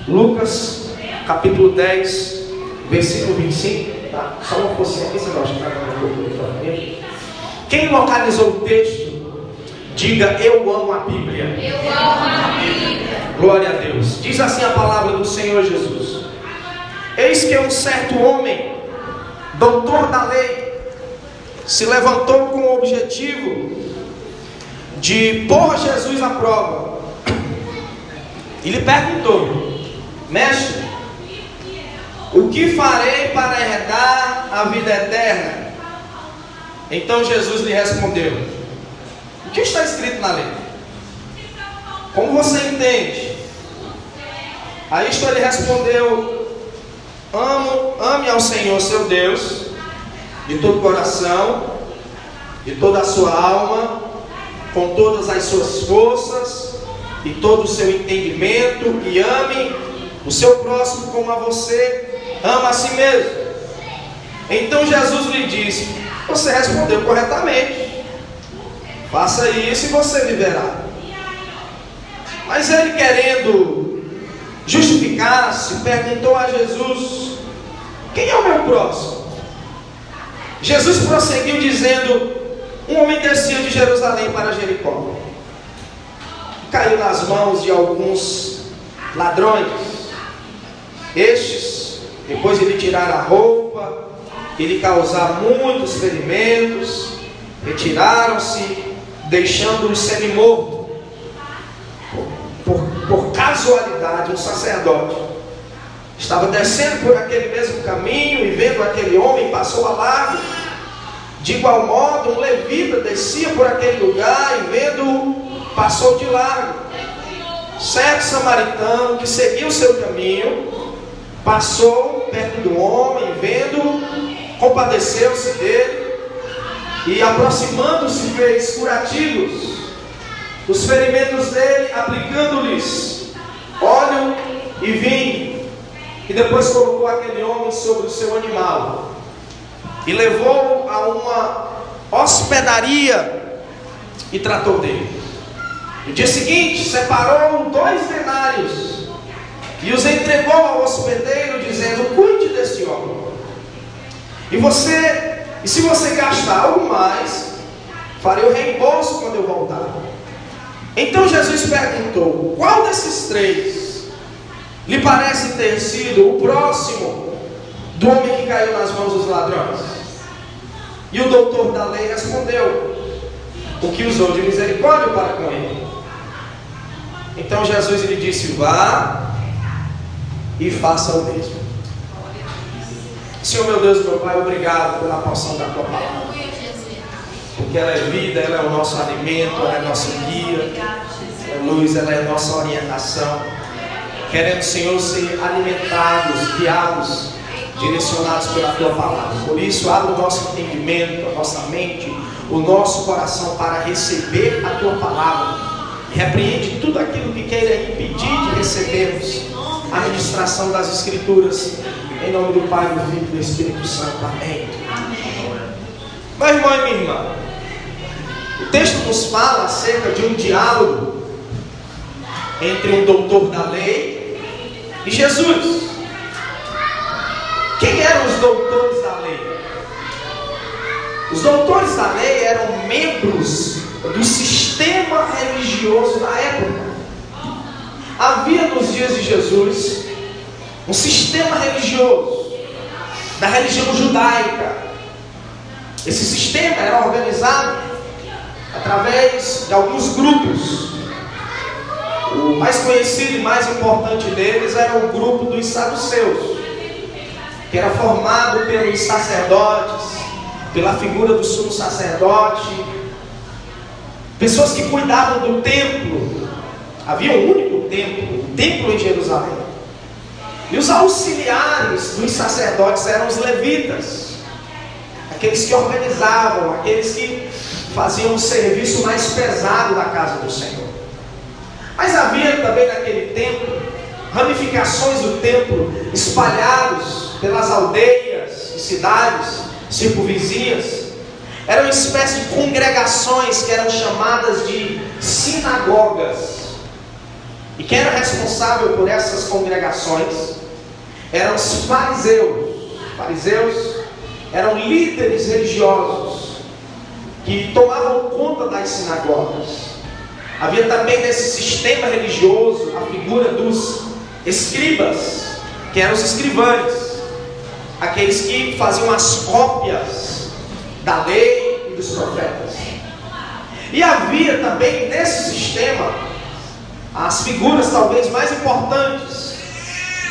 Lucas, capítulo 10, versículo 25. Tá? Só uma forcinha aqui, você gosta de trabalhar. Quem localizou o texto, diga: eu amo a Bíblia. Eu amo a Bíblia. Glória a Deus. Diz assim a palavra do Senhor Jesus: eis que um certo homem, doutor da lei, se levantou com o objetivo de pôr Jesus à prova. E lhe perguntou: mestre, o que farei para herdar a vida eterna? Então Jesus lhe respondeu: o que está escrito na lei? Como você entende? A isto ele respondeu: ame ao Senhor seu Deus de todo o coração, de toda a sua alma, com todas as suas forças e todo o seu entendimento, e ame o seu próximo como a você ama a si mesmo. Então Jesus lhe disse: você respondeu corretamente, faça isso e você viverá. Mas ele, querendo justificar-se, perguntou a Jesus: quem é o meu próximo? Jesus prosseguiu dizendo: um homem descia de Jerusalém para Jericó, caiu nas mãos de alguns ladrões. Estes, depois de lhe tirar a roupa e lhe causar muitos ferimentos, retiraram-se, deixando-o semi-morto. Por casualidade, um sacerdote estava descendo por aquele mesmo caminho e, vendo aquele homem, passou a largo. De igual modo, um levita descia por aquele lugar e, vendo-o, passou de largo. Certo samaritano que seguiu o seu caminho passou perto do homem, vendo-o, compadeceu-se dele e, aproximando-se, fez curativos dos ferimentos dele, aplicando-lhes óleo e vinho, e depois colocou aquele homem sobre o seu animal e levou-o a uma hospedaria e tratou dele. No dia seguinte, separou 2 denários e os entregou ao hospedeiro, dizendo: cuide deste homem, e se você gastar algo mais, farei o reembolso quando eu voltar. Então Jesus perguntou: qual desses 3 lhe parece ter sido o próximo do homem que caiu nas mãos dos ladrões? E o doutor da lei respondeu: o que usou de misericórdia para com ele. Então Jesus lhe disse: vá e faça o mesmo. Senhor meu Deus, meu Pai, obrigado pela porção da tua palavra, porque ela é vida, ela é o nosso alimento, ela é nosso guia, ela é luz, ela é nossa orientação. Queremos, Senhor, ser alimentados, guiados, direcionados pela tua palavra. Por isso, abre o nosso entendimento, a nossa mente, o nosso coração para receber a tua palavra. Repreende tudo aquilo que queira impedir de recebermos a ministração das Escrituras. Em nome do Pai, do Filho e do Espírito Santo. Amém. Meu irmão e minha irmã, o texto nos fala acerca de um diálogo entre um doutor da lei e Jesus. Quem eram os doutores da lei? Os doutores da lei eram membros do sistema religioso da época. Havia nos dias de Jesus um sistema religioso da religião judaica. Esse sistema era organizado através de alguns grupos. O mais conhecido e mais importante deles era o grupo dos saduceus, que era formado pelos sacerdotes, pela figura do sumo sacerdote, pessoas que cuidavam do templo. Havia um único templo, o templo em Jerusalém. E os auxiliares dos sacerdotes eram os levitas, aqueles que organizavam, aqueles que faziam o serviço mais pesado da casa do Senhor. Mas havia também naquele templo ramificações do templo espalhados pelas aldeias e cidades circunvizinhas. Eram uma espécie de congregações que eram chamadas de sinagogas. E quem era responsável por essas congregações eram os fariseus. Fariseus eram líderes religiosos que tomavam conta das sinagogas. Havia também nesse sistema religioso a figura dos escribas, que eram os escrivães, aqueles que faziam as cópias da lei e dos profetas. E havia também nesse sistema as figuras talvez mais importantes,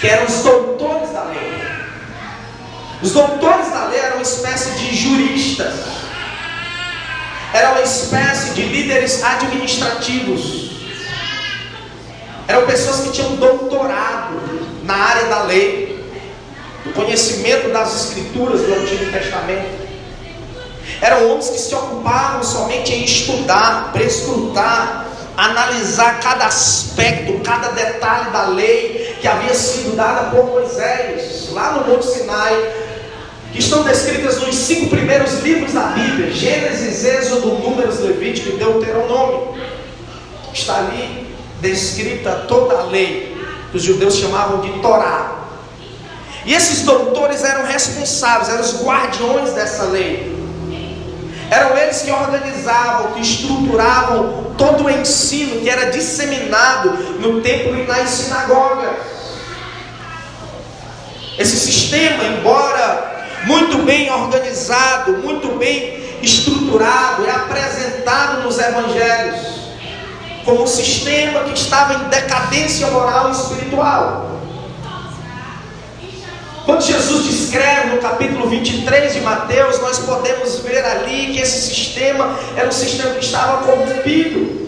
que eram os doutores da lei. Os doutores da lei eram uma espécie de juristas, eram uma espécie de líderes administrativos, eram pessoas que tinham doutorado na área da lei, do conhecimento das escrituras do Antigo Testamento. Eram homens que se ocupavam somente em estudar, prescrutar, analisar cada aspecto, cada detalhe da lei que havia sido dada por Moisés, lá no Monte Sinai, que estão descritas nos 5 primeiros livros da Bíblia: Gênesis, Êxodo, Números, Levítico e Deuteronômio. Está ali descrita toda a lei, que os judeus chamavam de Torá. E esses doutores eram responsáveis, eram os guardiões dessa lei. Eram eles que organizavam, que estruturavam todo o ensino que era disseminado no templo e nas sinagogas. Esse sistema, embora muito bem organizado, muito bem estruturado, é apresentado nos evangelhos como um sistema que estava em decadência moral e espiritual. Quando Jesus descreve no capítulo 23 de Mateus, nós podemos ver ali que esse sistema era um sistema que estava corrompido.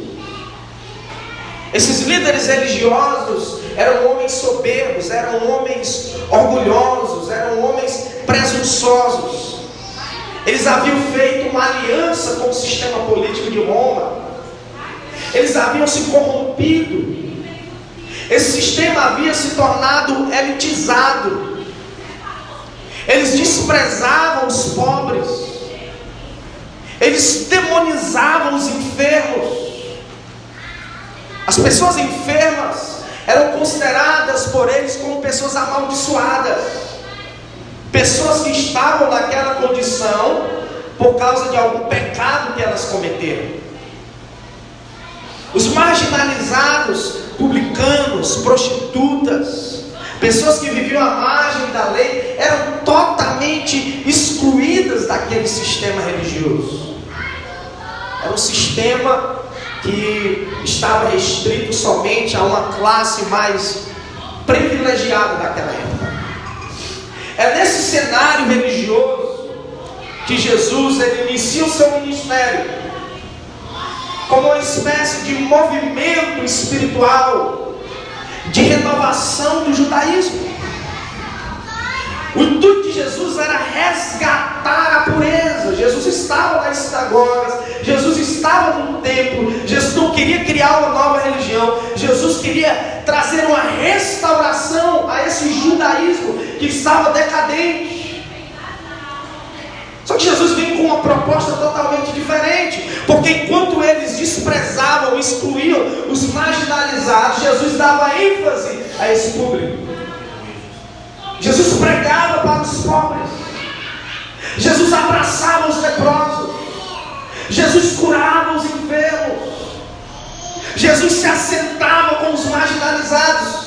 Esses líderes religiosos eram homens soberbos, eram homens orgulhosos, eram homens presunçosos. Eles haviam feito uma aliança com o sistema político de Roma. Eles haviam se corrompido. Esse sistema havia se tornado elitizado. Eles desprezavam os pobres. Eles demonizavam os enfermos. As pessoas enfermas eram consideradas por eles como pessoas amaldiçoadas, pessoas que estavam naquela condição por causa de algum pecado que elas cometeram. Os marginalizados, publicanos, prostitutas, pessoas que viviam à margem da lei, eram totalmente excluídas daquele sistema religioso. Era um sistema que estava restrito somente a uma classe mais privilegiada daquela época. É nesse cenário religioso que Jesus inicia o seu ministério, como uma espécie de movimento espiritual de renovação do judaísmo. O intuito de Jesus era resgatar a pureza. Jesus estava nas sinagogas, Jesus estava no templo. Jesus não queria criar uma nova religião, Jesus queria trazer uma restauração a esse judaísmo que estava decadente. Só que Jesus vem com uma proposta totalmente diferente, porque enquanto eles desprezavam, excluíam os marginalizados, Jesus dava ênfase a esse público. Jesus pregava para os pobres, Jesus abraçava os leprosos, Jesus curava os enfermos, Jesus se assentava com os marginalizados.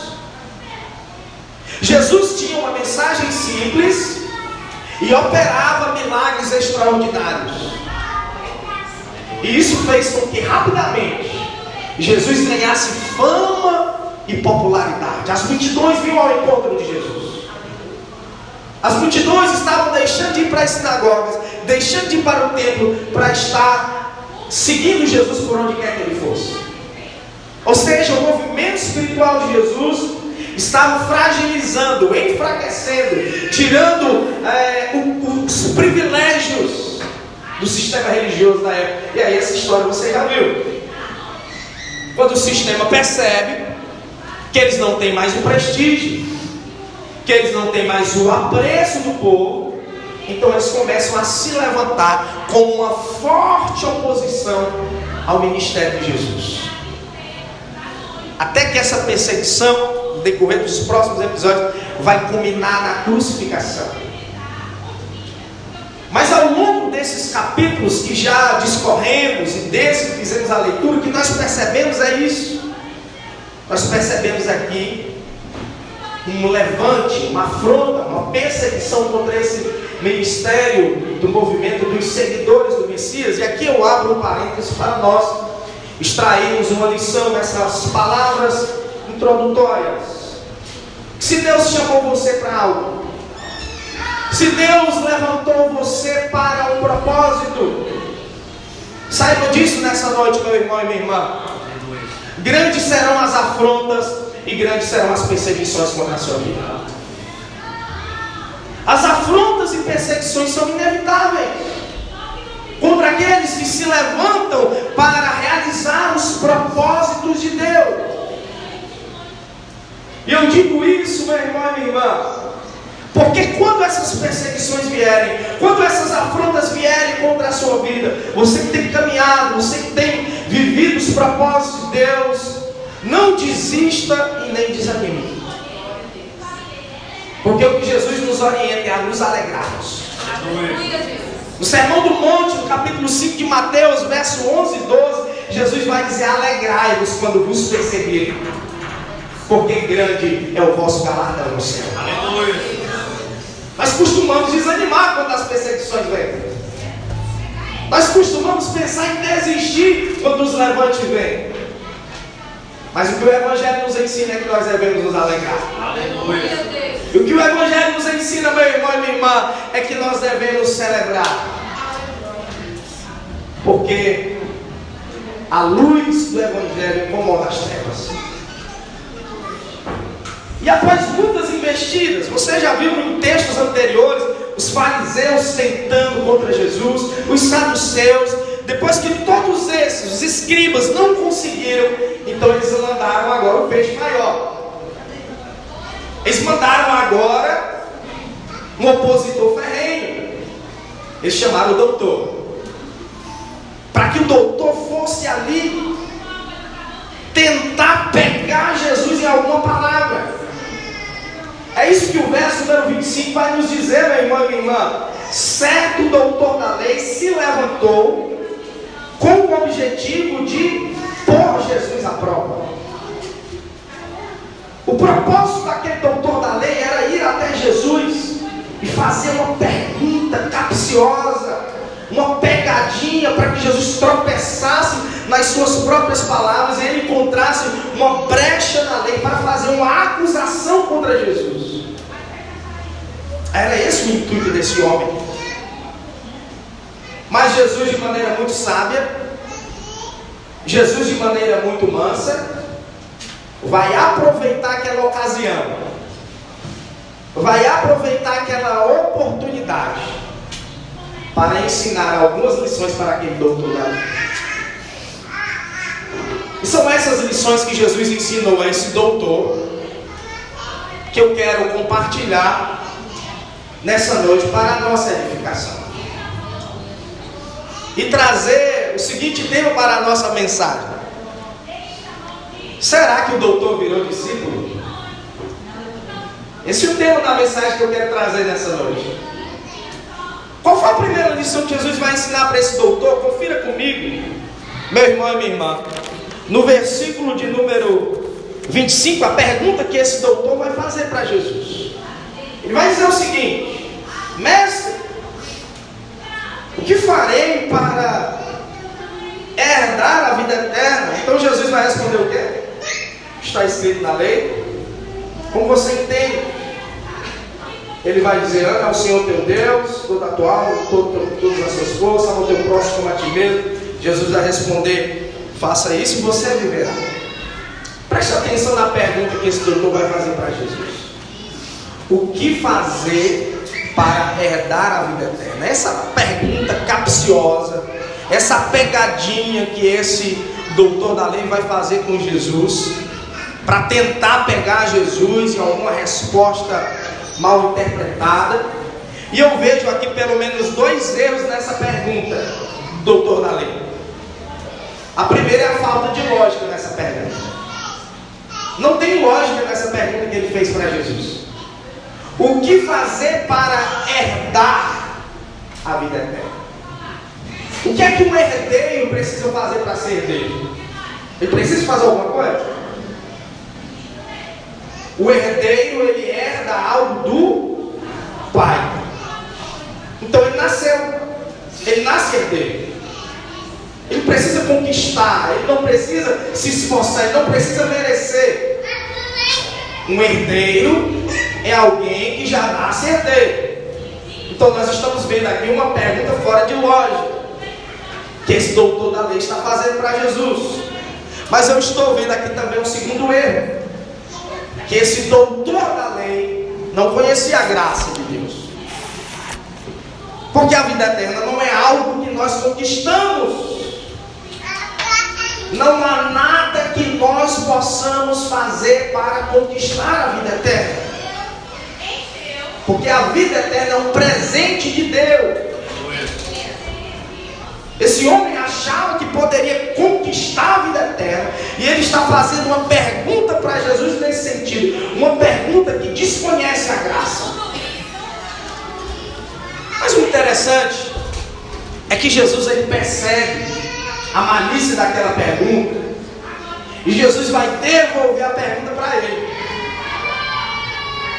Jesus tinha uma mensagem simples e operava milagres extraordinários. E isso fez com que rapidamente Jesus ganhasse fama e popularidade. As multidões vinham ao encontro de Jesus. As multidões estavam deixando de ir para as sinagogas, deixando de ir para o templo, para estar seguindo Jesus por onde quer que ele fosse. Ou seja, o movimento espiritual de Jesus estava fragilizando, enfraquecendo, tirando os privilégios do sistema religioso da época. E aí essa história você já viu. Quando o sistema percebe que eles não têm mais o prestígio, que eles não têm mais o apreço do povo, então eles começam a se levantar com uma forte oposição ao ministério de Jesus. até que essa perseguição, no decorrer dos próximos episódios, vai culminar na crucificação. Mas ao longo desses capítulos que já discorremos e desse que fizemos a leitura, o que nós percebemos é isso. Nós percebemos aqui um levante, uma afronta, uma perseguição contra esse ministério do movimento dos seguidores do Messias. E aqui eu abro um parênteses para nós extrairmos uma lição dessas palavras introdutórias. Se Deus chamou você para algo, se Deus levantou você para um propósito, saiba disso nessa noite, meu irmão e minha irmã. Grandes serão as afrontas e grandes serão as perseguições contra a sua vida. As afrontas e perseguições são inevitáveis contra aqueles que se levantam para realizar os propósitos de Deus. E eu digo isso, meu irmão e minha irmã, porque quando essas perseguições vierem, quando essas afrontas vierem contra a sua vida, você que tem caminhado, você que tem vivido os propósitos de Deus, não desista e nem desanime. Porque o que Jesus nos orienta é a nos alegrarmos. No Sermão do Monte, no capítulo 5 de Mateus, verso 11 e 12, Jesus vai dizer: alegrai-vos quando vos perseguirem, porque grande é o vosso galardão no céu. Aleluia. Nós costumamos desanimar quando as perseguições vêm. Nós costumamos pensar em desistir quando os levantes vêm. Mas o que o Evangelho nos ensina é que nós devemos nos alegrar. Aleluia. E o que o Evangelho nos ensina, meu irmão e minha irmã, é que nós devemos celebrar. Porque a luz do Evangelho incomoda as trevas. E após muitas investidas, você já viu em textos anteriores, os fariseus tentando contra Jesus, os saduceus, depois que todos esses, os escribas, não conseguiram, então eles mandaram agora o peixe maior. Eles mandaram agora um opositor ferrenho. Eles chamaram o doutor, para que o doutor fosse ali tentar pegar Jesus em alguma palavra. É isso que o verso número 25 vai nos dizer, meu irmão e minha irmã. Certo doutor da lei se levantou com o objetivo de pôr Jesus à prova. O propósito daquele doutor da lei era ir até Jesus e fazer uma pergunta capciosa, uma pegadinha, para que Jesus tropeçasse nas suas próprias palavras e ele encontrasse uma brecha na lei para fazer uma acusação contra Jesus. Era esse o intuito desse homem. Mas Jesus, de maneira muito sábia, Jesus, de maneira muito mansa, vai aproveitar aquela ocasião, vai aproveitar aquela oportunidade para ensinar algumas lições para aquele doutor da lei. E são essas lições que Jesus ensinou a esse doutor que eu quero compartilhar nessa noite para a nossa edificação. E trazer o seguinte tema para a nossa mensagem: será que o doutor virou discípulo? Esse é o tema da mensagem que eu quero trazer nessa noite. Qual foi a primeira lição que Jesus vai ensinar para esse doutor? Confira comigo, meu irmão e minha irmã. No versículo de número 25, a pergunta que esse doutor vai fazer para Jesus. Ele vai dizer o seguinte: mestre, o que farei para herdar a vida eterna? Então Jesus vai responder o quê? Está escrito na lei. Como você entende? Ele vai dizer: ame ao Senhor teu Deus, toda a tua alma, todas as suas forças, ama o teu próximo como a ti mesmo. Jesus vai responder: faça isso e você viverá. Preste atenção na pergunta que esse doutor vai fazer para Jesus: o que fazer para herdar a vida eterna? Essa pergunta capciosa, essa pegadinha que esse doutor da lei vai fazer com Jesus, para tentar pegar Jesus em alguma resposta mal interpretada. E eu vejo aqui pelo menos dois erros nessa pergunta do doutor da lei. A primeira é a falta de lógica nessa pergunta. Não tem lógica nessa pergunta que ele fez para Jesus. O que fazer para herdar a vida eterna? O que é que um herdeiro precisa fazer para ser herdeiro? Ele precisa fazer alguma coisa? O herdeiro, ele herda algo do pai. Então ele nasceu, ele nasce herdeiro. Ele precisa conquistar, ele não precisa se esforçar, ele não precisa merecer. Um herdeiro é alguém que já nasce herdeiro. Então nós estamos vendo aqui uma pergunta fora de lógica que esse doutor da lei está fazendo para Jesus. Mas eu estou vendo aqui também um segundo erro, que esse doutor da lei não conhecia a graça de Deus. Porque a vida eterna não é algo que nós conquistamos. Não há nada que nós possamos fazer para conquistar a vida eterna. Porque a vida eterna é um presente de Deus. Esse homem achava que poderia conquistar a vida eterna, e ele está fazendo uma pergunta para Jesus nesse sentido, uma pergunta que desconhece a graça. Mas o interessante é que Jesus, ele percebe a malícia daquela pergunta, e Jesus vai devolver a pergunta para ele.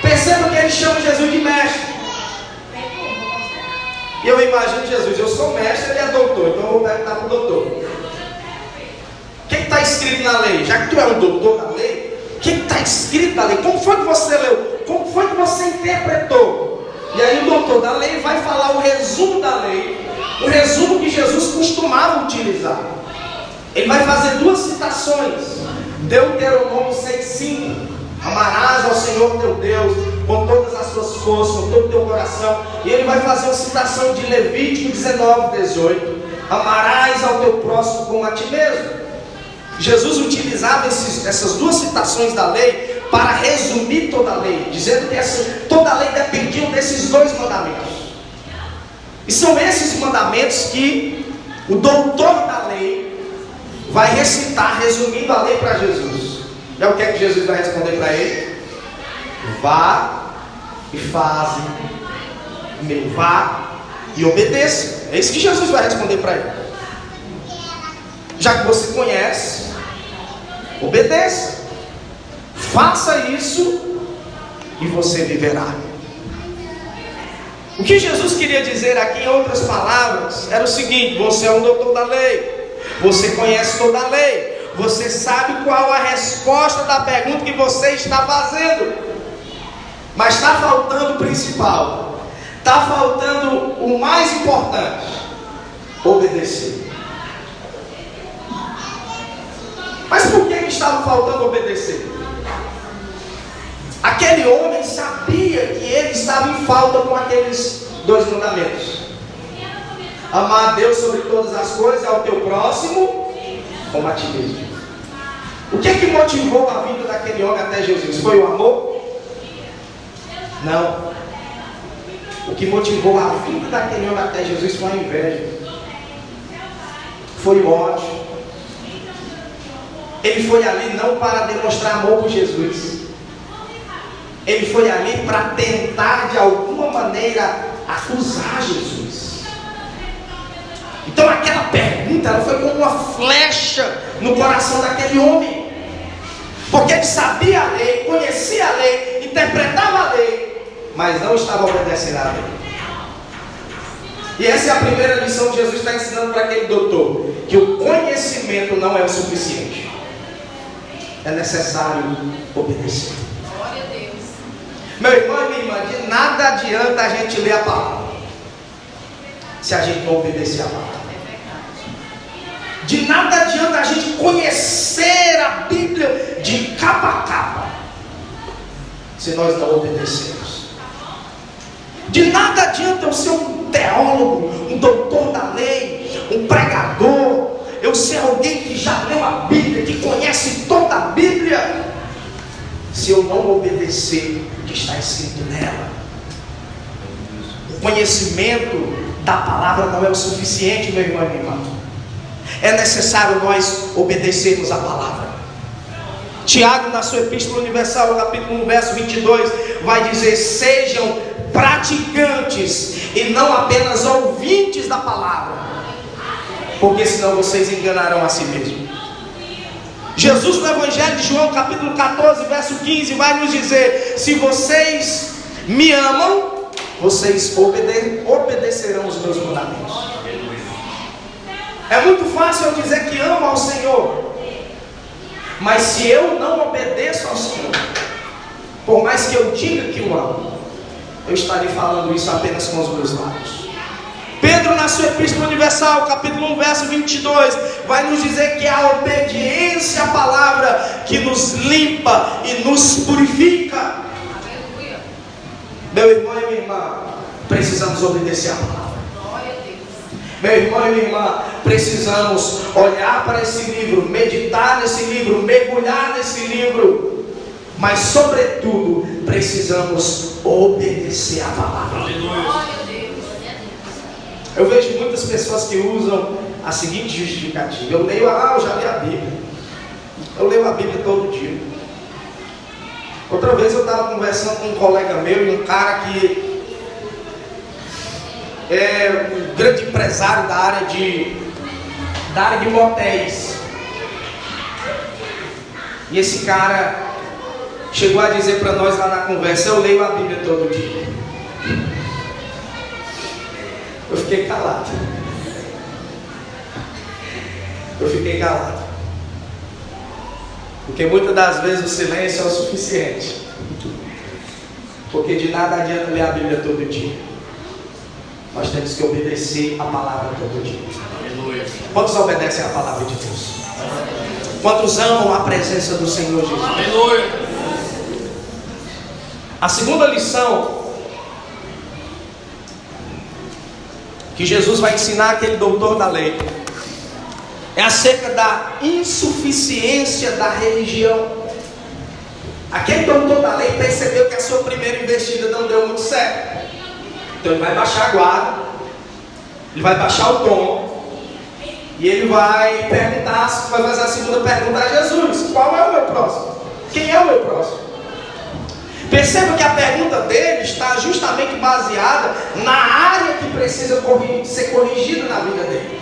Perceba que ele chama Jesus de mestre. E eu imagino Jesus, eu sou mestre, ele é doutor, então eu vou perguntar para o doutor. O que está escrito na lei? Já que tu é um doutor da lei, o que está escrito na lei? Como foi que você leu? Como foi que você interpretou? E aí o doutor da lei vai falar o resumo da lei, o resumo que Jesus costumava utilizar. Ele vai fazer duas citações. Deuteronômio 6,5: amarás ao Senhor teu Deus com todas as suas forças, com todo o teu coração. E ele vai fazer uma citação de Levítico 19:18: amarás ao teu próximo como a ti mesmo. Jesus utilizava essas duas citações da lei para resumir toda a lei, dizendo que toda a lei dependia desses dois mandamentos. E são esses mandamentos que o doutor da lei vai recitar, resumindo a lei para Jesus. E o que é que Jesus vai responder para ele? Vá e faze, vá e obedeça. É isso que Jesus vai responder para ele. Já que você conhece, obedeça, faça isso e você viverá. O que Jesus queria dizer aqui, em outras palavras, era o seguinte: você é um doutor da lei, você conhece toda a lei, você sabe qual a resposta da pergunta que você está fazendo, mas está faltando o principal, está faltando o mais importante: obedecer. Mas por que estava faltando obedecer? Aquele homem sabia que ele estava em falta com aqueles dois mandamentos: amar a Deus sobre todas as coisas e ao teu próximo como a ti mesmo. O que é que motivou a vida daquele homem até Jesus? Foi o amor? Não. O que motivou a vida daquele homem até Jesus foi a inveja, foi o ódio. Ele foi ali não para demonstrar amor por Jesus, ele foi ali para tentar de alguma maneira acusar Jesus. Então aquela pergunta, ela foi como uma flecha no coração daquele homem, porque ele sabia a lei, conhecia a lei, interpretava a lei, mas não estava obedecendo a lei. E essa é a primeira lição que Jesus está ensinando para aquele doutor: que o conhecimento não é o suficiente, é necessário obedecer. Glória a Deus. Meu irmão e minha irmã, de nada adianta a gente ler a palavra se a gente não obedecer a palavra. De nada adianta a gente conhecer a Bíblia de capa a capa se nós não obedecermos. De nada adianta eu ser um teólogo, um doutor da lei, um pregador, eu ser alguém que já leu a Bíblia, que conhece toda a Bíblia, se eu não obedecer o que está escrito nela. O conhecimento da palavra não é o suficiente, meu irmão e minha irmã. É necessário nós obedecermos a palavra. Tiago, na sua Epístola Universal, no capítulo 1, verso 22, vai dizer: sejam praticantes e não apenas ouvintes da palavra, porque senão vocês enganarão a si mesmos. Jesus, no Evangelho de João, capítulo 14, verso 15, vai nos dizer: se vocês me amam, vocês obedecerão os meus mandamentos. É muito fácil eu dizer que amo ao Senhor, mas se eu não obedeço ao Senhor, por mais que eu diga que o amo, eu estarei falando isso apenas com os meus lábios. Pedro, na sua Epístola Universal, capítulo 1, verso 22, vai nos dizer que é a obediência à palavra que nos limpa e nos purifica. Meu irmão e minha irmã, precisamos obedecer à palavra. Meu irmão e minha irmã, precisamos olhar para esse livro, meditar nesse livro, mergulhar nesse livro, mas sobretudo precisamos obedecer à palavra. Eu vejo muitas pessoas que usam a seguinte justificativa: eu já li a Bíblia, eu leio a Bíblia todo dia. Outra vez eu estava conversando com um colega meu, e um cara que é um grande empresário da área de motéis. E esse cara chegou a dizer para nós lá na conversa: eu leio a Bíblia todo dia. Eu fiquei calado. Porque muitas das vezes o silêncio é o suficiente. Porque de nada adianta ler a Bíblia todo dia. Nós temos que obedecer a palavra todo dia. Quantos obedecem a palavra de Deus? Quantos amam a presença do Senhor Jesus? A segunda lição que Jesus vai ensinar aquele doutor da lei é acerca da insuficiência da religião. Aquele doutor da lei percebeu que a sua primeira investida não deu muito certo. Então ele vai baixar a guarda, ele vai baixar o tom, e ele vai perguntar, vai fazer a segunda pergunta a Jesus: qual é o meu próximo? Quem é o meu próximo? Perceba que a pergunta dele está justamente baseada na área que precisa ser corrigida na vida dele.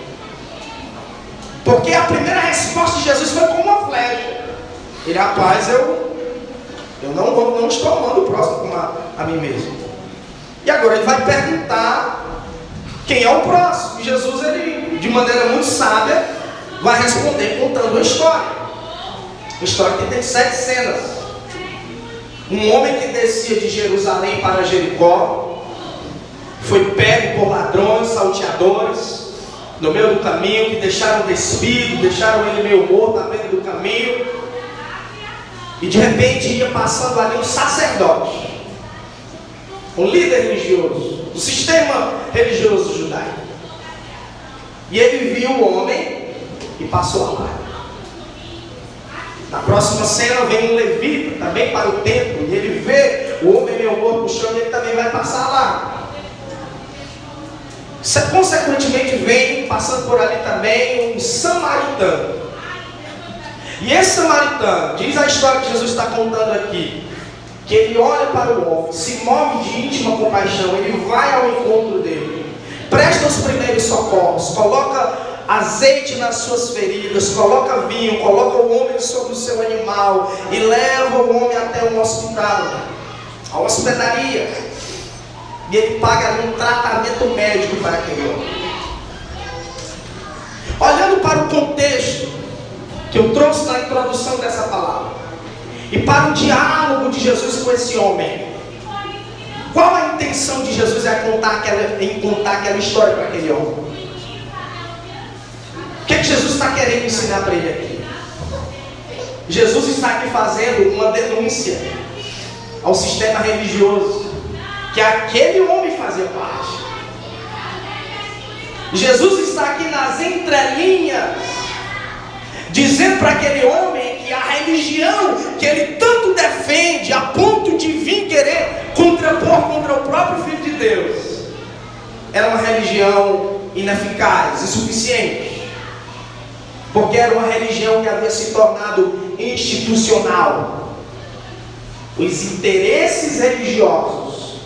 Porque a primeira resposta de Jesus foi como uma flecha. Ele: rapaz, eu não estou amando o próximo como a mim mesmo. E agora ele vai perguntar quem é o próximo. E Jesus, ele, de maneira muito sábia, vai responder contando uma história. Uma história que tem 7 cenas. Um homem que descia de Jerusalém para Jericó foi pego por ladrões, salteadores, no meio do caminho, que deixaram despido, deixaram ele meio morto à beira do caminho. E de repente ia passando ali um sacerdote, um líder religioso, do sistema religioso judaico. E ele viu o homem e passou a lá. Na próxima cena vem um levita também para o templo, e ele vê o homem meio morto no chão, e ele também vai passar lá. Consequentemente vem, passando por ali também, um samaritano. E esse samaritano, diz a história que Jesus está contando aqui, que ele olha para o homem, se move de íntima compaixão, ele vai ao encontro dele, presta os primeiros socorros, coloca azeite nas suas feridas, coloca vinho, coloca o homem sobre o seu animal e leva o homem até um hospital, a hospedaria, e ele paga ali um tratamento médico para aquele homem. Olhando para o contexto que eu trouxe na introdução dessa palavra, e para o diálogo de Jesus com esse homem, qual a intenção de Jesus em contar aquela história para aquele homem? O que Jesus está querendo ensinar para ele aqui? Jesus está aqui fazendo uma denúncia ao sistema religioso que aquele homem fazia parte. Jesus está aqui nas entrelinhas dizendo para aquele homem que a religião que ele tanto defende, a ponto de vir querer contrapor contra o próprio Filho de Deus, era uma religião ineficaz, insuficiente. Porque era uma religião que havia se tornado institucional. Os interesses religiosos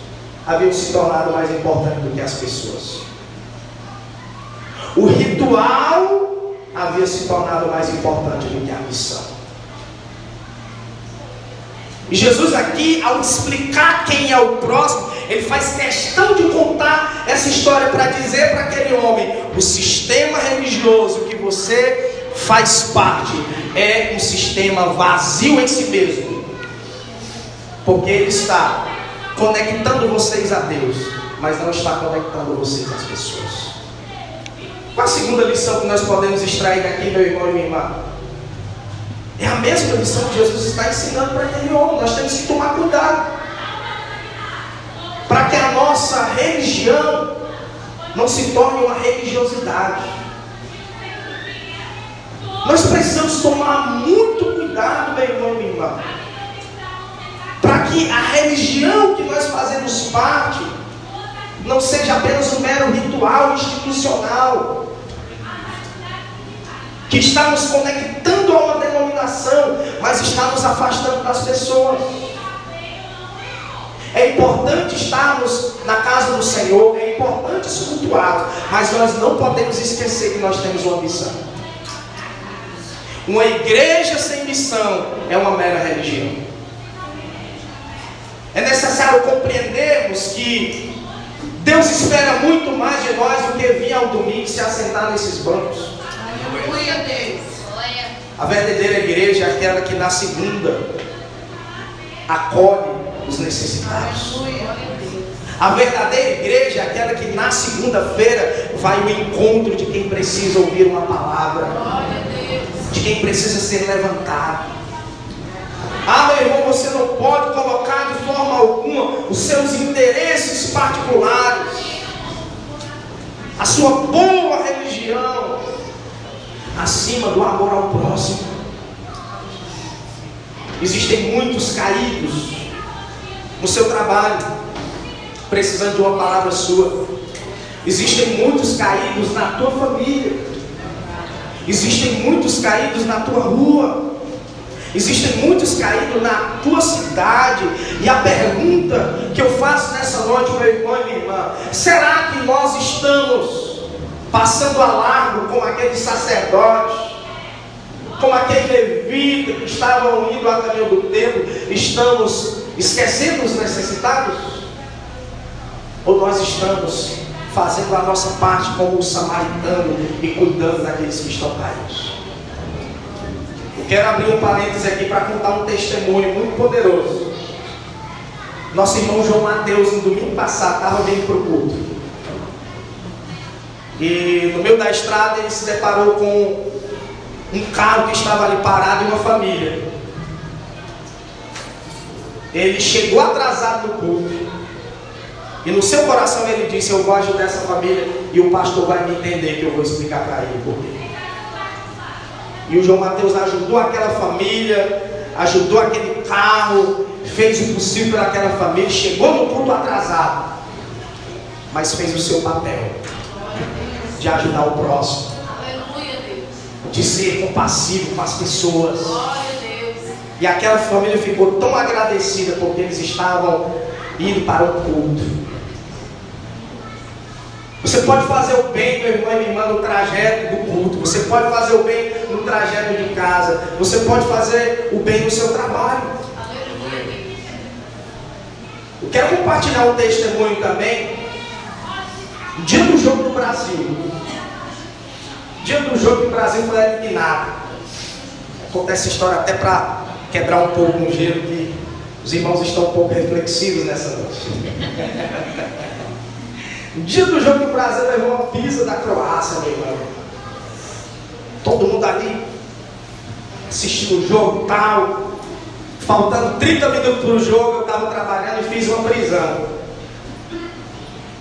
haviam se tornado mais importantes do que as pessoas. O ritual havia se tornado mais importante do que a missão. E Jesus aqui, ao explicar quem é o próximo, ele faz questão de contar essa história para dizer para aquele homem: o sistema religioso que você faz parte é um sistema vazio em si mesmo, porque ele está conectando vocês a Deus, mas não está conectando vocês às pessoas. Qual a segunda lição que nós podemos extrair daqui, meu irmão e minha irmã? É a mesma lição que Jesus está ensinando para aquele homem. Nós temos que tomar cuidado para que a nossa religião não se torne uma religiosidade. Nós precisamos tomar muito cuidado, meu irmão e minha irmã, para que a religião que nós fazemos parte não seja apenas um mero ritual institucional, que está nos conectando a uma denominação, mas está nos afastando das pessoas. É importante estarmos na casa do Senhor, é importante cultuar, mas nós não podemos esquecer que nós temos uma missão. Uma igreja sem missão é uma mera religião. É necessário compreendermos que Deus espera muito mais de nós do que vir ao domingo e se assentar nesses bancos. Aleluia, Deus. A verdadeira igreja é aquela que na segunda acolhe os necessitados. A verdadeira igreja é aquela que na segunda-feira vai ao encontro de quem precisa ouvir uma palavra, de quem precisa ser levantado. Ah, meu irmão, você não pode colocar de forma alguma os seus interesses particulares, a sua boa religião, acima do amor ao próximo. Existem muitos caídos no seu trabalho, precisando de uma palavra sua. Existem muitos caídos na tua família. Existem muitos caídos na tua rua. Existem muitos caídos na tua cidade. E a pergunta que eu faço nessa noite, meu irmão e minha irmã: será que nós estamos passando a largo como aqueles sacerdotes, como aquele levita que estavam indo a caminho do templo? Estamos esquecendo os necessitados? Ou nós estamos fazendo a nossa parte como o samaritano e cuidando daqueles que estão caídos? Eu quero abrir um parênteses aqui para contar um testemunho muito poderoso. Nosso irmão João Mateus, no domingo passado, estava vindo para o culto. E no meio da estrada ele se deparou com um carro que estava ali parado e uma família. Ele chegou atrasado no culto. E no seu coração ele disse: eu vou ajudar essa família e o pastor vai me entender, que eu vou explicar para ele por quê. E o João Mateus ajudou aquela família, ajudou aquele carro, fez o possível para aquela família, chegou no culto atrasado, mas fez o seu papel de ajudar o próximo, de ser compassivo com as pessoas. E aquela família ficou tão agradecida porque eles estavam indo para o culto. Você pode fazer o bem, meu irmão e minha irmã, no trajeto do culto. Você pode fazer o bem no trajeto de casa. Você pode fazer o bem no seu trabalho. Eu quero compartilhar um testemunho também. No dia do jogo do Brasil. No dia do jogo do Brasil foi eliminado. Conta essa história até para quebrar um pouco no gelo, que os irmãos estão um pouco reflexivos nessa noite. No dia do jogo do Brasil levou uma pizza da Croácia, meu irmão. Todo mundo ali assistindo o jogo e tal. Faltando 30 minutos para o jogo, eu estava trabalhando e fiz uma prisão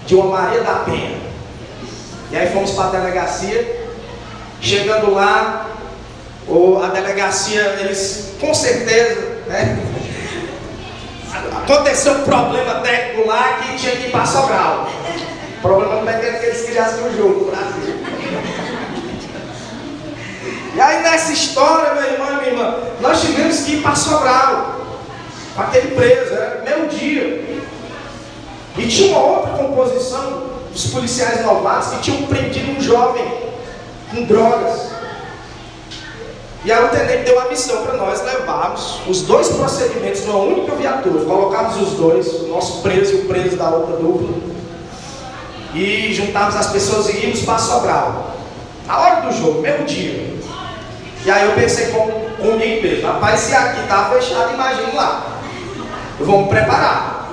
de uma Maria da Penha. E aí fomos para a delegacia. Chegando lá, a delegacia, eles com certeza, né, aconteceu um problema técnico lá que tinha que ir para Sobral. O problema não é que eles criassem o jogo no Brasil. E aí nessa história, meu irmão e minha irmã, nós tivemos que ir para Sobral, com aquele preso, era meio-dia. E tinha uma outra composição dos policiais novatos que tinham prendido um jovem com drogas. E aí o tenente deu a missão para nós levarmos os dois procedimentos numa única viatura, colocarmos os dois, o nosso preso e o preso da outra dupla, e juntarmos as pessoas e íamos para Sobral, na hora do jogo, mesmo dia. E aí eu pensei comigo mesmo, rapaz, se aqui está fechado, imagina lá, eu vou me preparar,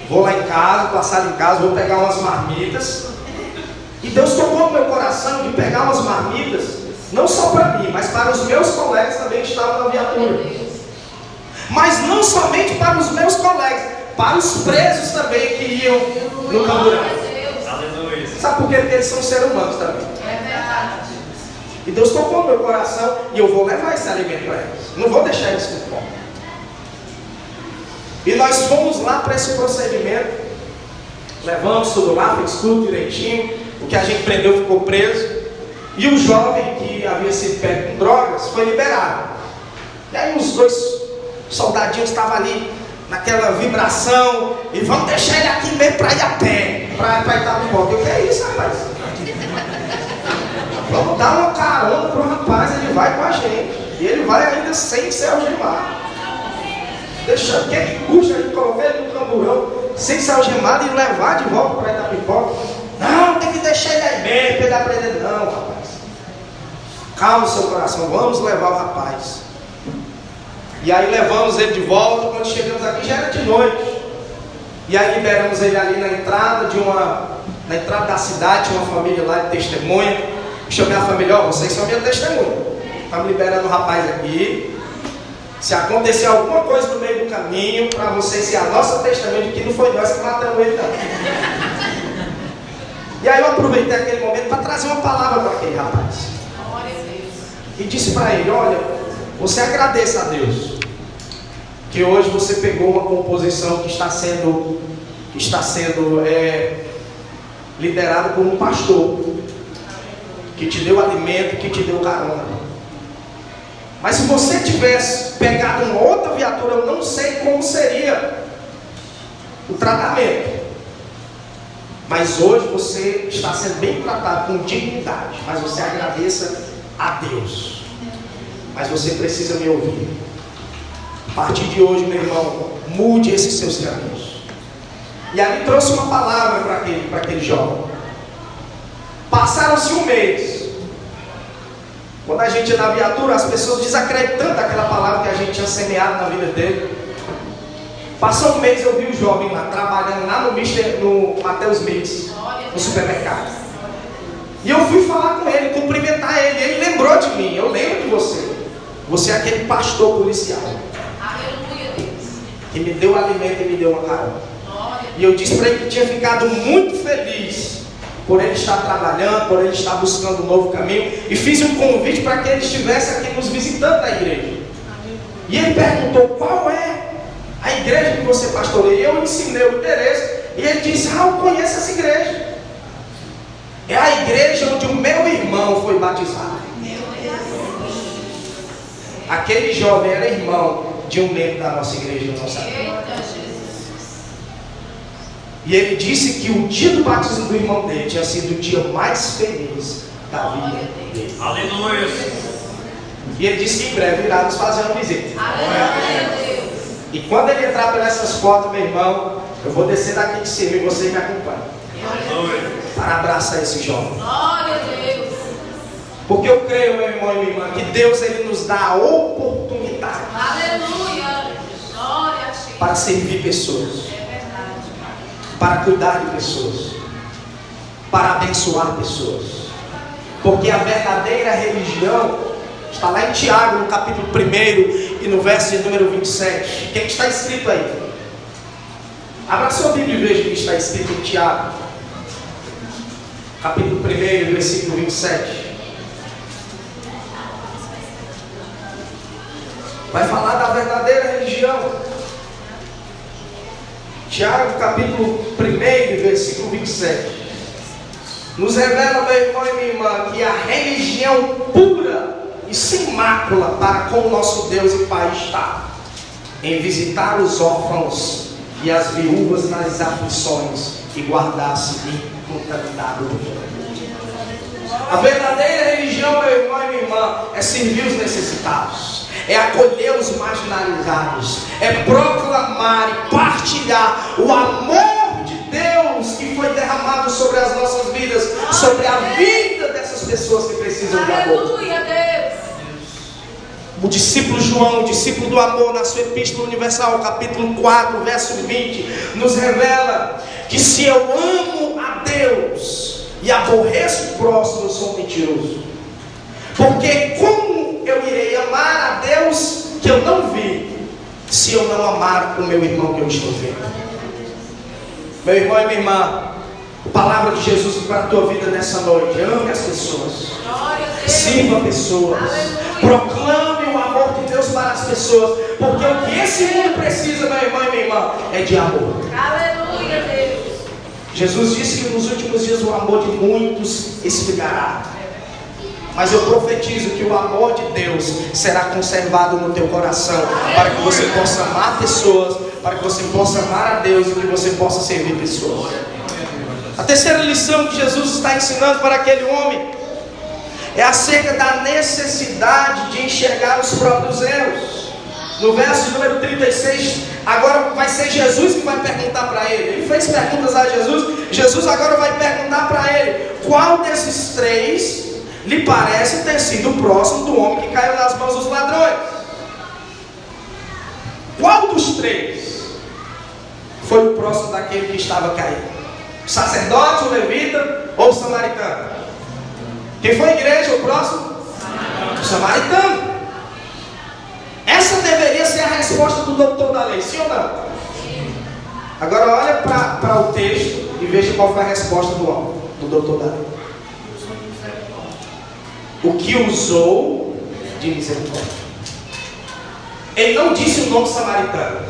vou lá em casa, passar em casa, vou pegar umas marmitas. E Deus tocou no meu coração de pegar umas marmitas, não só para mim, mas para os meus colegas também que estavam na viatura. Mas não somente para os meus colegas, para os presos também que iam no camburão. Sabe por quê? Porque eles são seres humanos também. É verdade. E Deus tocou no meu coração e eu vou levar esse alimento para eles. Não vou deixar eles com fome. E nós fomos lá para esse procedimento. Levamos tudo lá, fez tudo direitinho. O que a gente prendeu ficou preso. E o jovem que havia sido pego com drogas foi liberado. E aí os dois soldadinhos estavam ali naquela vibração. E vamos deixar ele aqui mesmo para ir a pé, para Itapipoca. Eu, que é isso, rapaz? Vamos dar uma carona para o rapaz, ele vai com a gente. E ele vai ainda sem ser algemado. Deixa, o que é que custa a gente colocar ele no camburão sem ser algemado e levar de volta para Itapipoca? Não, tem que deixar ele aí mesmo, pegar para ele não, rapaz. Calma o seu coração, vamos levar o rapaz. E aí levamos ele de volta. Quando chegamos aqui já era de noite. E aí liberamos ele ali na entrada da cidade, tinha uma família lá de testemunha. Chamei a família, ó, vocês são minha testemunha. Estamos liberando o rapaz aqui. Se acontecer alguma coisa no meio do caminho, para vocês ser a nossa testemunha de que não foi nós que matamos ele não. E aí eu aproveitei aquele momento para trazer uma palavra para aquele rapaz. E disse para ele, olha, você agradeça a Deus que hoje você pegou uma composição que está sendo liderada por um pastor que te deu alimento, que te deu carona. Mas se você tivesse pegado uma outra viatura, eu não sei como seria o tratamento. Mas hoje você está sendo bem tratado com dignidade. Mas você agradeça a Deus. Mas você precisa me ouvir. A partir de hoje, meu irmão, mude esses seus caminhos. E ali trouxe uma palavra para aquele jovem. Passaram-se um mês. Quando a gente ia na viatura, as pessoas desacreditando daquela palavra que a gente tinha semeado na vida dele. Passou um mês, eu vi o jovem lá, trabalhando lá no Mateus Mix, no supermercado. E eu fui falar com ele, cumprimentar ele. Ele lembrou de mim, eu lembro de você. Você é aquele pastor policial. Aleluia, Deus. Que me deu alimento e me deu uma carona. E eu disse para ele que tinha ficado muito feliz por ele estar trabalhando, por ele estar buscando um novo caminho. E fiz um convite para que ele estivesse aqui nos visitando na igreja. E ele perguntou, qual é a igreja que você pastoreia? E eu ensinei o endereço. E ele disse, eu conheço essa igreja. É a igreja onde o meu irmão foi batizado. Aquele jovem era irmão de um membro da nossa igreja, não sabia. E ele disse que o dia do batismo do irmão dele tinha sido o dia mais feliz da vida dele. Aleluia. E ele disse que em breve irá nos fazer uma visita. Aleluia. E quando ele entrar pelas portas, meu irmão, eu vou descer daqui de cima e você me acompanha. Aleluia. Para abraçar esse jovem. Glória a Deus. Porque eu creio, meu irmão e minha irmã, que Deus ele nos dá a oportunidade Aleluia. Glória a Ti. para servir pessoas, É verdade. para cuidar de pessoas, para abençoar pessoas. Porque a verdadeira religião está lá em Tiago, no capítulo 1 e no verso de número 27. O que está escrito aí? Abra sua Bíblia e veja o que está escrito em Tiago, capítulo 1, versículo 27. Vai falar da verdadeira religião. Tiago, capítulo 1, versículo 27. Nos revela, meu irmão e minha irmã, que a religião pura e e sem mácula para com o nosso Deus e Pai está em visitar os órfãos e as viúvas nas aflições e guardar-se incontaminado. A verdadeira religião, meu irmão e minha irmã, é servir os necessitados, é acolher os marginalizados, é proclamar e partilhar o amor de Deus que foi derramado sobre as nossas vidas, sobre a vida dessas pessoas que precisam de amor. Aleluia, Deus. O discípulo João, o discípulo do amor, na sua Epístola Universal, capítulo 4, verso 20, nos revela que se eu amo a Deus e aborreço o próximo, eu sou mentiroso. Porque como eu irei amar a Deus que eu não vi, se eu não amar o meu irmão que eu estou vendo? Meu irmão e minha irmã, a palavra de Jesus para a tua vida nessa noite: ame as pessoas, sirva pessoas, proclame o amor de Deus para as pessoas, porque o que esse mundo precisa, meu irmão e minha irmã, é de amor. Aleluia, Deus. Jesus disse que nos últimos dias o amor de muitos esfriará, mas eu profetizo que o amor de Deus será conservado no teu coração, para que você possa amar pessoas, para que você possa amar a Deus e que você possa servir pessoas. A terceira lição que Jesus está ensinando para aquele homem é acerca da necessidade de enxergar os próprios erros. No verso número 36, agora vai ser Jesus que vai perguntar para ele. Ele fez perguntas a Jesus. Jesus agora vai perguntar para ele: qual desses três lhe parece ter sido o próximo do homem que caiu nas mãos dos ladrões? Qual dos três foi o próximo daquele que estava caído? O sacerdote, o levita ou o samaritano? Quem foi a igreja, o próximo? O samaritano. Essa deveria ser a resposta do doutor da lei, sim ou não? Agora olha para o texto e veja qual foi a resposta do homem, do doutor da lei. O que usou de misericórdia. Ele não disse o nome samaritano.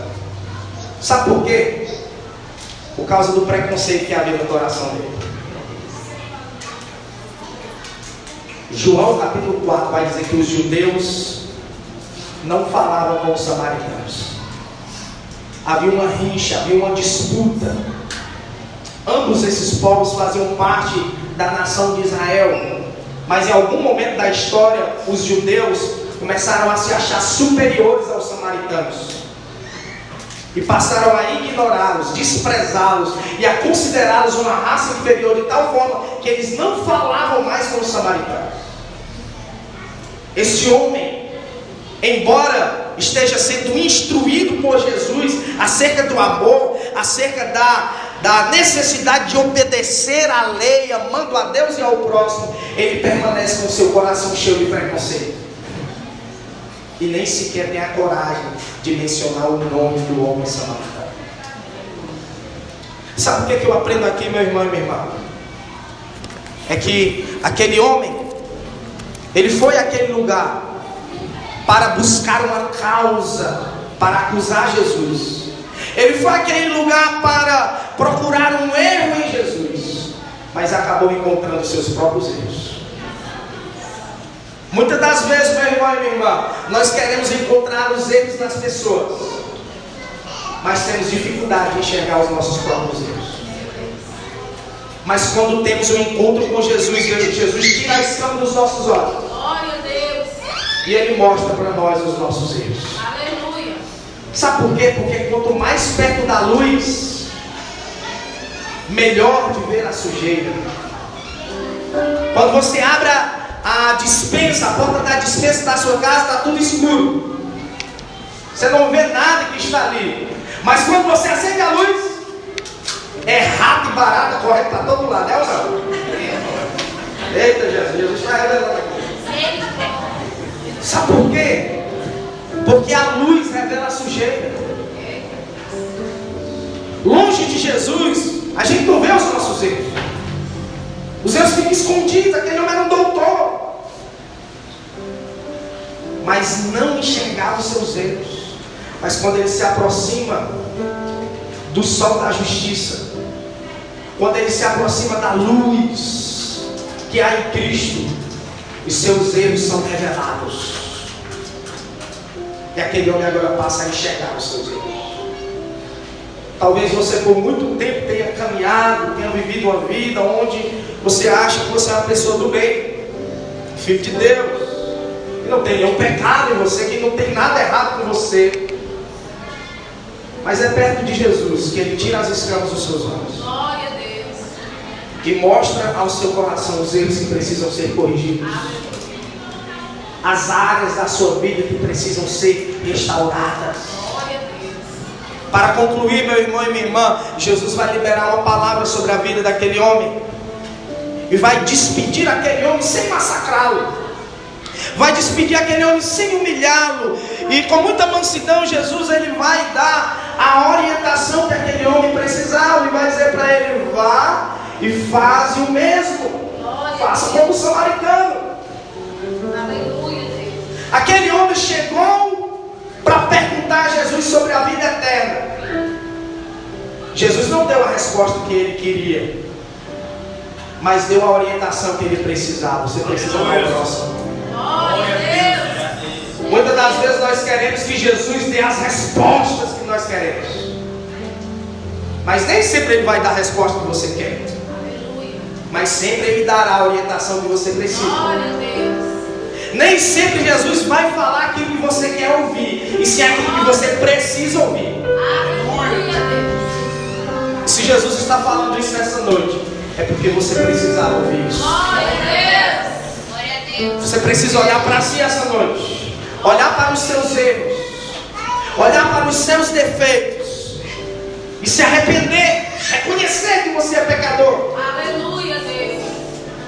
Sabe por quê? Por causa do preconceito que havia no coração dele. João capítulo 4 vai dizer que os judeus não falavam com os samaritanos. Havia uma rixa, havia uma disputa. Ambos esses povos faziam parte da nação de Israel, mas em algum momento da história os judeus começaram a se achar superiores aos samaritanos e passaram a ignorá-los, desprezá-los e a considerá-los uma raça inferior, de tal forma que eles não falavam mais com os samaritanos. Esse homem, embora esteja sendo instruído por Jesus acerca do amor, acerca da necessidade de obedecer à lei, amando a Deus e ao próximo, ele permanece com seu coração cheio de preconceito e nem sequer tem a coragem de mencionar o nome do homem samaritano. Sabe o que eu aprendo aqui, meu irmão e minha irmã? É que aquele homem, ele foi àquele lugar para buscar uma causa, para acusar Jesus. Ele foi àquele lugar para procurar um erro em Jesus, mas acabou encontrando seus próprios erros. Muitas das vezes, meu irmão e minha irmã, nós queremos encontrar os erros nas pessoas, mas temos dificuldade de enxergar os nossos próprios erros. Mas quando temos um encontro com Jesus, Jesus tira a escama dos nossos olhos. Glória a Deus. E Ele mostra para nós os nossos erros. Aleluia. Sabe por quê? Porque quanto mais perto da luz, melhor de ver a sujeira. Quando você abre a dispensa, a porta da dispensa da sua casa, está tudo escuro. Você não vê nada que está ali. Mas quando você acende a luz, é rato e barata correndo para todo lado, é ou não? Eita, Jesus está revelando aqui. Sabe por quê? Porque a luz revela a sujeira. Longe de Jesus, a gente não vê os nossos erros. Os erros ficam escondidos. Aquele homem era um doutor, mas não enxergava os seus erros. Mas quando ele se aproxima do sol da justiça, quando ele se aproxima da luz que há em Cristo, e seus erros são revelados. E aquele homem agora passa a enxergar os seus erros. Talvez você por muito tempo tenha caminhado, tenha vivido uma vida onde você acha que você é uma pessoa do bem, filho de Deus, que não tem nenhum pecado em você, que não tem nada errado com você. Mas é perto de Jesus que Ele tira as escamas dos seus olhos. Glória a Deus. E mostra ao seu coração os erros que precisam ser corrigidos. As áreas da sua vida que precisam ser restauradas. Glória a Deus. Para concluir, meu irmão e minha irmã, Jesus vai liberar uma palavra sobre a vida daquele homem. E vai despedir aquele homem sem massacrá-lo. Vai despedir aquele homem sem humilhá-lo. E com muita mansidão, Jesus ele vai dar a orientação que aquele homem precisava. E vai dizer para ele: vá e faze o mesmo. Faça como o samaritano. Aleluia, Deus. Aquele homem chegou para perguntar a Jesus sobre a vida eterna. Jesus não deu a resposta que ele queria, mas deu a orientação que ele precisava. Você precisa amar o próximo. Glória a Deus. Muitas das vezes nós queremos que Jesus dê as respostas que nós queremos, mas nem sempre Ele vai dar a resposta que você quer. Aleluia. Mas sempre Ele dará a orientação que você precisa. Glória a Deus. Nem sempre Jesus vai falar aquilo que você quer ouvir, e sim aquilo que você precisa ouvir. Aleluia, Deus. Se Jesus está falando isso nessa noite, é porque você precisava ouvir isso. Glória a Deus. Glória a Deus. Você precisa olhar para si essa noite, olhar para os seus erros, olhar para os seus defeitos e se arrepender, reconhecer que você é pecador Aleluia, Deus.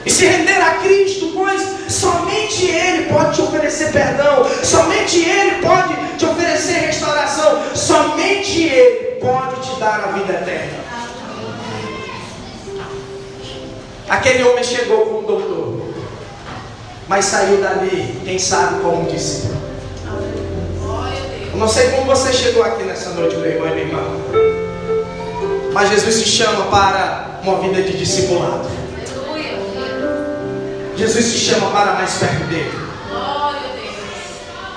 e se render a Cristo, pois somente Ele pode te oferecer perdão, somente Ele pode te oferecer restauração, somente Ele pode te dar a vida eterna. Aquele homem chegou como doutor, mas saiu dali, quem sabe, como discípulo. Glória a Deus. Eu não sei como você chegou aqui nessa noite, meu irmão e minha irmã, mas Jesus te chama para uma vida de discipulado. Aleluia. Jesus te chama para mais perto dele. Glória a Deus.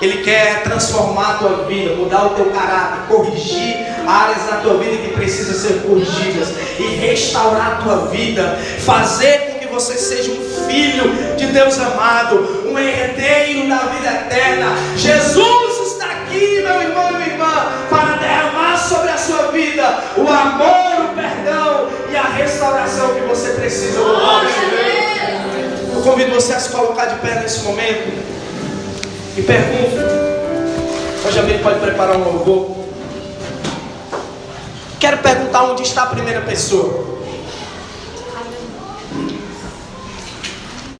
Ele quer transformar a tua vida, mudar o teu caráter, corrigir áreas da tua vida que precisam ser corrigidas e restaurar a tua vida, fazer com que você seja um filho de Deus amado, um herdeiro da vida eterna. Jesus está aqui, meu irmão e minha irmã, para derramar sobre a sua vida o amor, o perdão e a restauração que você precisa. Glória a Deus. Eu convido você a se colocar de pé nesse momento e pergunto. Hoje a gente pode preparar um louvor. Quero perguntar onde está a primeira pessoa.